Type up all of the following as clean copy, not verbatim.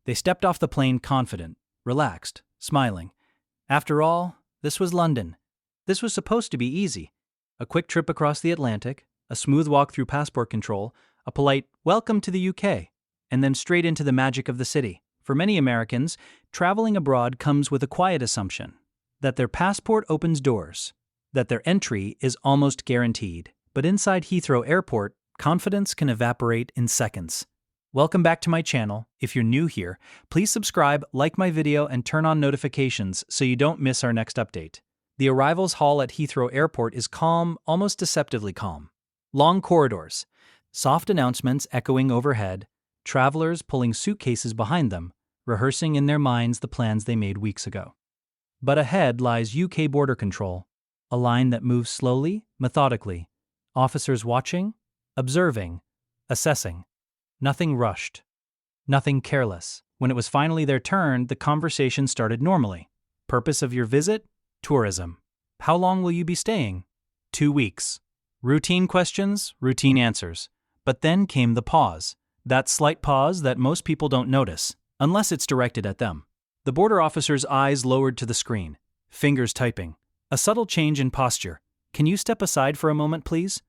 They stepped off the plane confident, relaxed, smiling. After all, this was London. This was supposed to be easy. A quick trip across the Atlantic, a smooth walk through passport control, a polite "welcome to the UK," and then straight into the magic of the city. For many Americans, traveling abroad comes with a quiet assumption that their passport opens doors, that their entry is almost guaranteed. But inside Heathrow Airport, confidence can evaporate in seconds. Welcome back to my channel. If you're new here, please subscribe, like my video, and turn on notifications so you don't miss our next update. The arrivals hall at Heathrow Airport is calm, almost deceptively calm. Long corridors, soft announcements echoing overhead, travelers pulling suitcases behind them, rehearsing in their minds the plans they made weeks ago. But ahead lies UK border control, a line that moves slowly, methodically, officers watching, observing, assessing. Nothing rushed, nothing careless. When it was finally their turn, the conversation started normally. Purpose of your visit? Tourism. How long will you be staying? 2 weeks. Routine questions, routine answers. But then came the pause. That slight pause that most people don't notice, unless it's directed at them. The border officer's eyes lowered to the screen, fingers typing. A subtle change in posture. Can you step aside for a moment, please?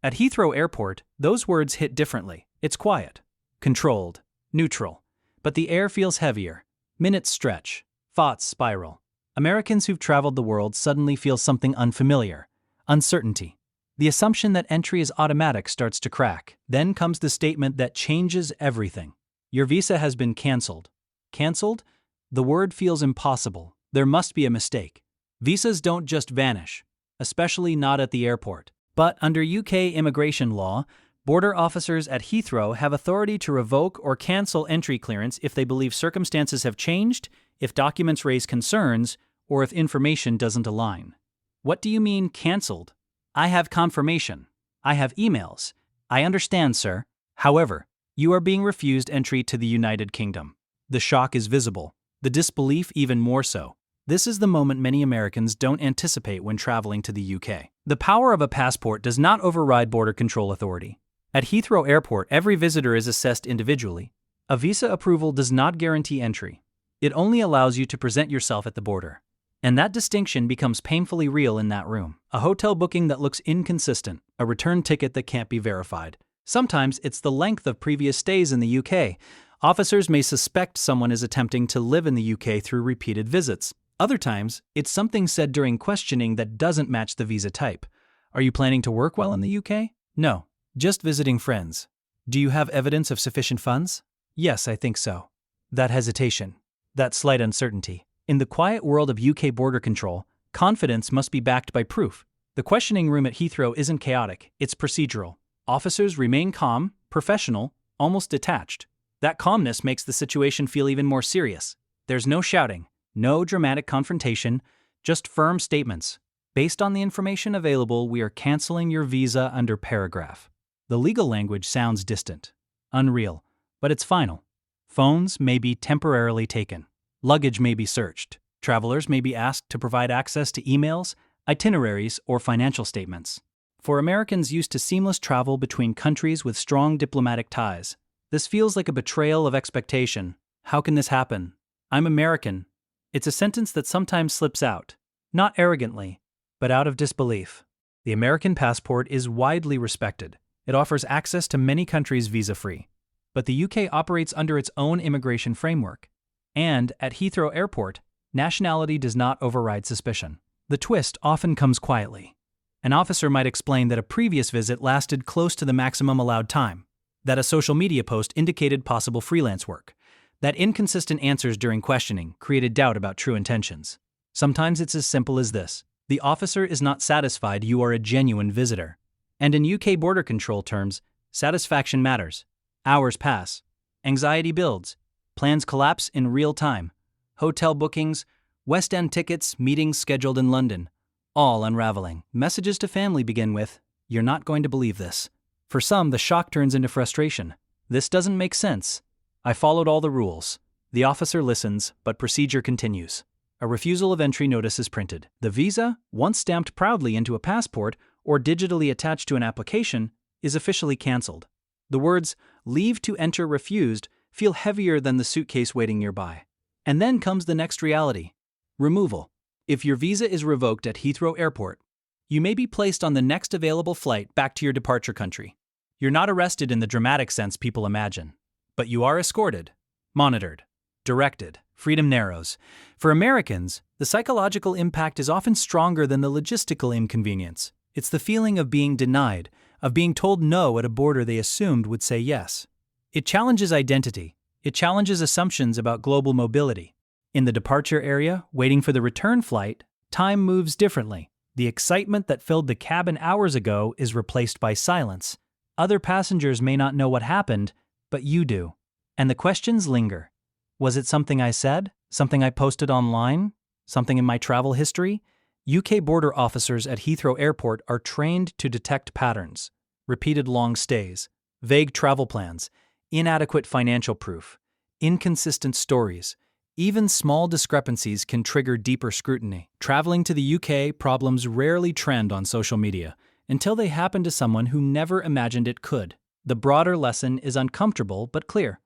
At Heathrow Airport, those words hit differently. It's quiet, controlled, neutral. But the air feels heavier. Minutes stretch, thoughts spiral. Americans who've traveled the world suddenly feel something unfamiliar. Uncertainty. The assumption that entry is automatic starts to crack. Then comes the statement that changes everything. Your visa has been cancelled. Cancelled? The word feels impossible. There must be a mistake. Visas don't just vanish, especially not at the airport. But under UK immigration law, border officers at Heathrow have authority to revoke or cancel entry clearance if they believe circumstances have changed, if documents raise concerns, or if information doesn't align. What do you mean cancelled? I have confirmation. I have emails. I understand, sir. However, you are being refused entry to the United Kingdom. The shock is visible, the disbelief even more so. This is the moment many Americans don't anticipate when traveling to the UK. The power of a passport does not override border control authority. At Heathrow Airport, every visitor is assessed individually. A visa approval does not guarantee entry. It only allows you to present yourself at the border. And that distinction becomes painfully real in that room. A hotel booking that looks inconsistent, a return ticket that can't be verified. Sometimes it's the length of previous stays in the UK. Officers may suspect someone is attempting to live in the UK through repeated visits. Other times, it's something said during questioning that doesn't match the visa type. Are you planning to work while in the UK? No, just visiting friends. Do you have evidence of sufficient funds? Yes, I think so. That hesitation, that slight uncertainty. In the quiet world of UK border control, confidence must be backed by proof. The questioning room at Heathrow isn't chaotic, it's procedural. Officers remain calm, professional, almost detached. That calmness makes the situation feel even more serious. There's no shouting. No dramatic confrontation, just firm statements. Based on the information available, we are canceling your visa under paragraph. The legal language sounds distant, unreal, but it's final. Phones may be temporarily taken. Luggage may be searched. Travelers may be asked to provide access to emails, itineraries, or financial statements. For Americans used to seamless travel between countries with strong diplomatic ties, this feels like a betrayal of expectation. How can this happen? I'm American. It's a sentence that sometimes slips out, not arrogantly, but out of disbelief. The American passport is widely respected. It offers access to many countries visa-free. But the UK operates under its own immigration framework. And, at Heathrow Airport, nationality does not override suspicion. The twist often comes quietly. An officer might explain that a previous visit lasted close to the maximum allowed time, that a social media post indicated possible freelance work, that inconsistent answers during questioning created doubt about true intentions. Sometimes it's as simple as this. The officer is not satisfied you are a genuine visitor. And in UK border control terms, satisfaction matters. Hours pass. Anxiety builds. Plans collapse in real time. Hotel bookings, West End tickets, meetings scheduled in London. All unraveling. Messages to family begin with, "You're not going to believe this." For some, the shock turns into frustration. This doesn't make sense. I followed all the rules. The officer listens, but procedure continues. A refusal of entry notice is printed. The visa, once stamped proudly into a passport or digitally attached to an application, is officially cancelled. The words "leave to enter refused" feel heavier than the suitcase waiting nearby. And then comes the next reality: removal. If your visa is revoked at Heathrow Airport, you may be placed on the next available flight back to your departure country. You're not arrested in the dramatic sense people imagine, but you are escorted, monitored, directed. Freedom narrows. For Americans, the psychological impact is often stronger than the logistical inconvenience. It's the feeling of being denied, of being told no at a border they assumed would say yes. It challenges identity. It challenges assumptions about global mobility. In the departure area, waiting for the return flight, time moves differently. The excitement that filled the cabin hours ago is replaced by silence. Other passengers may not know what happened, but you do. And the questions linger. Was it something I said? Something I posted online? Something in my travel history? UK border officers at Heathrow Airport are trained to detect patterns: repeated long stays, vague travel plans, inadequate financial proof, inconsistent stories. Even small discrepancies can trigger deeper scrutiny. Traveling to the UK, problems rarely trend on social media until they happen to someone who never imagined it could. The broader lesson is uncomfortable but clear.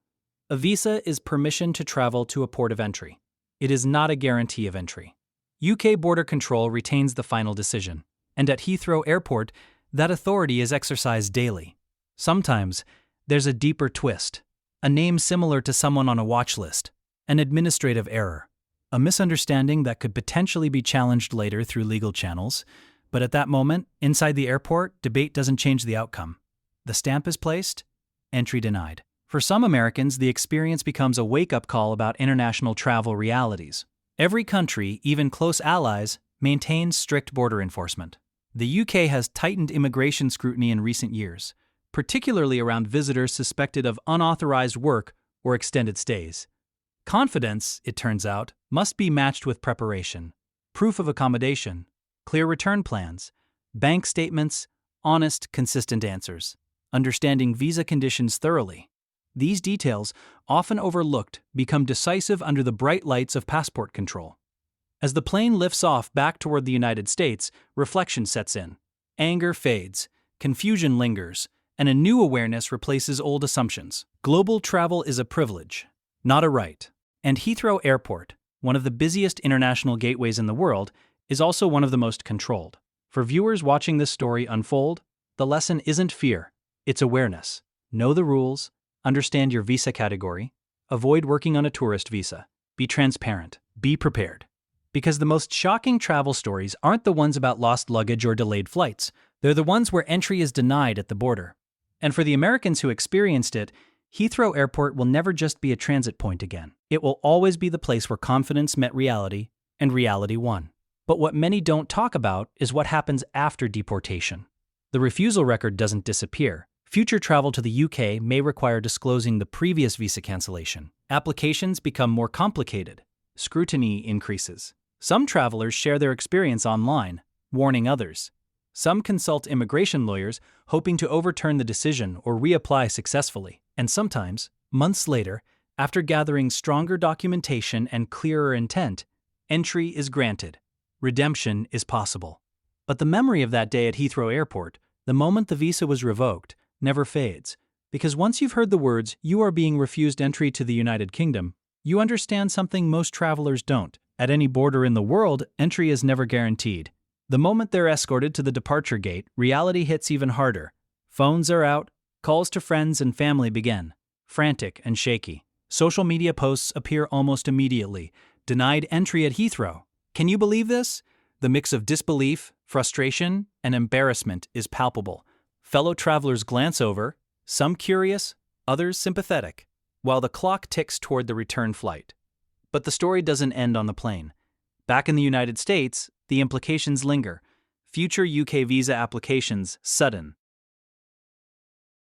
A visa is permission to travel to a port of entry. It is not a guarantee of entry. UK border control retains the final decision, and at Heathrow Airport, that authority is exercised daily. Sometimes, there's a deeper twist, a name similar to someone on a watch list, an administrative error, a misunderstanding that could potentially be challenged later through legal channels, but at that moment, inside the airport, debate doesn't change the outcome. The stamp is placed, entry denied. For some Americans, the experience becomes a wake-up call about international travel realities. Every country, even close allies, maintains strict border enforcement. The UK has tightened immigration scrutiny in recent years, particularly around visitors suspected of unauthorized work or extended stays. Confidence, it turns out, must be matched with preparation, proof of accommodation, clear return plans, bank statements, honest, consistent answers, understanding visa conditions thoroughly. These details, often overlooked, become decisive under the bright lights of passport control. As the plane lifts off back toward the United States, reflection sets in. Anger fades, confusion lingers, and a new awareness replaces old assumptions. Global travel is a privilege, not a right. And Heathrow Airport, one of the busiest international gateways in the world, is also one of the most controlled. For viewers watching this story unfold, the lesson isn't fear, it's awareness. Know the rules, understand your visa category, avoid working on a tourist visa, be transparent, be prepared. Because the most shocking travel stories aren't the ones about lost luggage or delayed flights, they're the ones where entry is denied at the border. And for the Americans who experienced it, Heathrow Airport will never just be a transit point again. It will always be the place where confidence met reality, and reality won. But what many don't talk about is what happens after deportation. The refusal record doesn't disappear. Future travel to the UK may require disclosing the previous visa cancellation. Applications become more complicated. Scrutiny increases. Some travelers share their experience online, warning others. Some consult immigration lawyers, hoping to overturn the decision or reapply successfully. And sometimes, months later, after gathering stronger documentation and clearer intent, entry is granted. Redemption is possible. But the memory of that day at Heathrow Airport, the moment the visa was revoked, never fades. Because once you've heard the words, "You are being refused entry to the United Kingdom," you understand something most travelers don't. At any border in the world, entry is never guaranteed. The moment they're escorted to the departure gate, reality hits even harder. Phones are out, calls to friends and family begin. Frantic and shaky. Social media posts appear almost immediately. Denied entry at Heathrow. Can you believe this? The mix of disbelief, frustration, and embarrassment is palpable. Fellow travelers glance over, some curious, others sympathetic, while the clock ticks toward the return flight. But the story doesn't end on the plane. Back in the United States, the implications linger. Future UK visa applications, sudden,